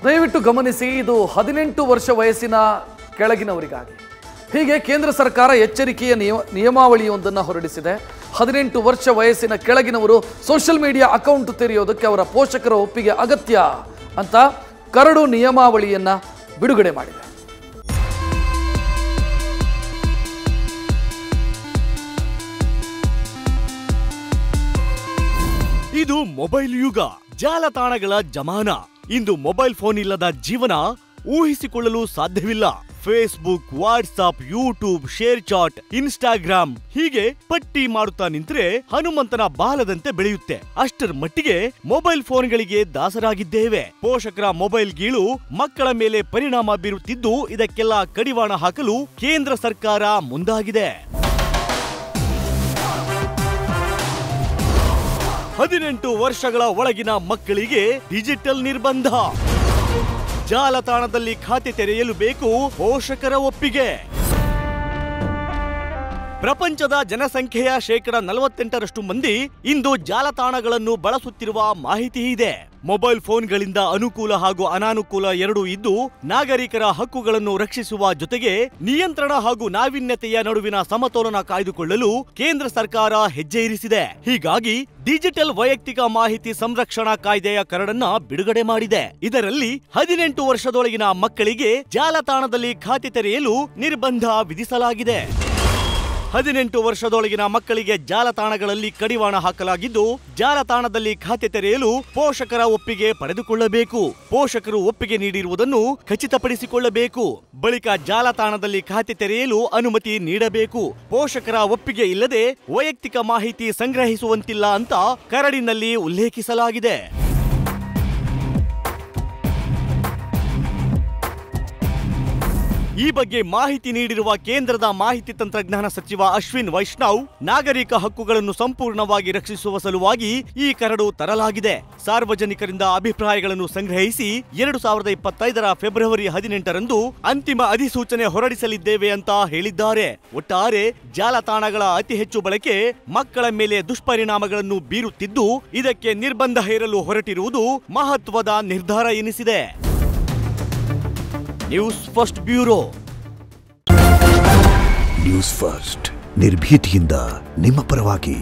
ದಯವಿಟ್ಟು ಗಮನಿಸಿ, ಇದು 18 ವರ್ಷ ವಯಸ್ಸಿನ ಕೆಳಗಿನವರಿಗಾಗಿ. ಹೀಗೆ ಕೇಂದ್ರ ಸರ್ಕಾರ ಎಚ್ಚರಿಕೆಯ ನಿಯಮಾವಳಿಯೊಂದನ್ನು ಹೊರಡಿಸಿದೆ. 18 ವರ್ಷ ವಯಸ್ಸಿನ ಕೆಳಗಿನವರು ಸೋಷಿಯಲ್ ಮೀಡಿಯಾ ಅಕೌಂಟ್ ತೆರೆಯೋದಕ್ಕೆ ಅವರ ಪೋಷಕರ ಒಪ್ಪಿಗೆ ಅಗತ್ಯ ಅಂತ ಕರಡು ನಿಯಮಾವಳಿಯನ್ನ ಬಿಡುಗಡೆ ಮಾಡಿದೆ. ಇದು ಮೊಬೈಲ್ ಯುಗ, ಜಾಲತಾಣಗಳ ಜಮಾನ. ಇಂದು ಮೊಬೈಲ್ ಫೋನ್ ಇಲ್ಲದ ಜೀವನ ಊಹಿಸಿಕೊಳ್ಳಲು ಸಾಧ್ಯವಿಲ್ಲ. Facebook, WhatsApp, YouTube, ShareChat, Instagram ಹೀಗೆ ಪಟ್ಟಿ ಮಾಡುತ್ತಾ ನಿಂತ್ರೆ ಹನುಮಂತನ ಬಾಲದಂತೆ ಬೆಳೆಯುತ್ತೆ. ಅಷ್ಟರ ಮಟ್ಟಿಗೆ ಮೊಬೈಲ್ ಫೋನ್ಗಳಿಗೆ ದಾಸರಾಗಿದ್ದೇವೆ. ಪೋಷಕರ ಮೊಬೈಲ್ ಗೀಳು ಮಕ್ಕಳ ಮೇಲೆ ಪರಿಣಾಮ ಬೀರುತ್ತಿದ್ದು, ಇದಕ್ಕೆಲ್ಲ ಕಡಿವಾಣ ಹಾಕಲು ಕೇಂದ್ರ ಸರ್ಕಾರ ಮುಂದಾಗಿದೆ. 18 ವರ್ಷಗಳ ಒಳಗಿನ ಮಕ್ಕಳಿಗೆ ಡಿಜಿಟಲ್ ನಿರ್ಬಂಧ. ಜಾಲತಾಣದಲ್ಲಿ ಖಾತೆ ತೆರೆಯಲು ಬೇಕು ಪೋಷಕರ ಒಪ್ಪಿಗೆ. ಪ್ರಪಂಚದ ಜನಸಂಖ್ಯೆಯ 48% ಮಂದಿ ಇಂದು ಜಾಲತಾಣಗಳನ್ನು ಬಳಸುತ್ತಿರುವ ಮಾಹಿತಿ ಇದೆ. ಮೊಬೈಲ್ ಫೋನ್ಗಳಿಂದ ಅನುಕೂಲ ಹಾಗೂ ಅನಾನುಕೂಲ ಎರಡೂ ಇದ್ದು, ನಾಗರಿಕರ ಹಕ್ಕುಗಳನ್ನು ರಕ್ಷಿಸುವ ಜೊತೆಗೆ ನಿಯಂತ್ರಣ ಹಾಗೂ ನಾವೀನ್ಯತೆಯ ನಡುವಿನ ಸಮತೋಲನ ಕಾಯ್ದುಕೊಳ್ಳಲು ಕೇಂದ್ರ ಸರ್ಕಾರ ಹೆಜ್ಜೆ ಇರಿಸಿದೆ. ಹೀಗಾಗಿ ಡಿಜಿಟಲ್ ವೈಯಕ್ತಿಕ ಮಾಹಿತಿ ಸಂರಕ್ಷಣಾ ಕಾಯ್ದೆಯ ಕರಡನ್ನ ಬಿಡುಗಡೆ ಮಾಡಿದೆ. ಇದರಲ್ಲಿ 18 ವರ್ಷದೊಳಗಿನ ಮಕ್ಕಳಿಗೆ ಜಾಲತಾಣದಲ್ಲಿ ಖಾತೆ ತೆರೆಯಲು ನಿರ್ಬಂಧ ವಿಧಿಸಲಾಗಿದೆ. 18 ವರ್ಷದೊಳಗಿನ ಮಕ್ಕಳಿಗೆ ಜಾಲತಾಣಗಳಲ್ಲಿ ಕಡಿವಾಣ ಹಾಕಲಾಗಿದ್ದು, ಜಾಲತಾಣದಲ್ಲಿ ಖಾತೆ ತೆರೆಯಲು ಪೋಷಕರ ಒಪ್ಪಿಗೆ ಪಡೆದುಕೊಳ್ಳಬೇಕು. ಪೋಷಕರು ಒಪ್ಪಿಗೆ ನೀಡಿರುವುದನ್ನು ಖಚಿತಪಡಿಸಿಕೊಳ್ಳಬೇಕು. ಬಳಿಕ ಜಾಲತಾಣದಲ್ಲಿ ಖಾತೆ ತೆರೆಯಲು ಅನುಮತಿ ನೀಡಬೇಕು. ಪೋಷಕರ ಒಪ್ಪಿಗೆ ಇಲ್ಲದೆ ವೈಯಕ್ತಿಕ ಮಾಹಿತಿ ಸಂಗ್ರಹಿಸುವಂತಿಲ್ಲ ಅಂತ ಕರಡಿನಲ್ಲಿ ಉಲ್ಲೇಖಿಸಲಾಗಿದೆ. ಈ ಬಗ್ಗೆ ಮಾಹಿತಿ ನೀಡಿರುವ ಕೇಂದ್ರದ ಮಾಹಿತಿ ತಂತ್ರಜ್ಞಾನ ಸಚಿವ ಅಶ್ವಿನ್ ವೈಷ್ಣವ್, ನಾಗರಿಕ ಹಕ್ಕುಗಳನ್ನು ಸಂಪೂರ್ಣವಾಗಿ ರಕ್ಷಿಸುವ ಸಲುವಾಗಿ ಈ ಕರಡು ತರಲಾಗಿದೆ. ಸಾರ್ವಜನಿಕರಿಂದ ಅಭಿಪ್ರಾಯಗಳನ್ನು ಸಂಗ್ರಹಿಸಿ 2025ರ ಫೆಬ್ರವರಿ 18ರಂದು ಅಂತಿಮ ಅಧಿಸೂಚನೆ ಹೊರಡಿಸಲಿದ್ದೇವೆ ಅಂತ ಹೇಳಿದ್ದಾರೆ. ಒಟ್ಟಾರೆ ಜಾಲತಾಣಗಳ ಅತಿ ಹೆಚ್ಚು ಬಳಕೆ ಮಕ್ಕಳ ಮೇಲೆ ದುಷ್ಪರಿಣಾಮಗಳನ್ನು ಬೀರುತ್ತಿದ್ದು, ಇದಕ್ಕೆ ನಿರ್ಬಂಧ ಹೇರಲು ಹೊರಟಿರುವುದು ಮಹತ್ವದ ನಿರ್ಧಾರ ಎನಿಸಿದೆ. News first bureau. News first ನಿರ್ಭೀತಿಯಿಂದ ನಿಮ್ಮ ಪರವಾಗಿ.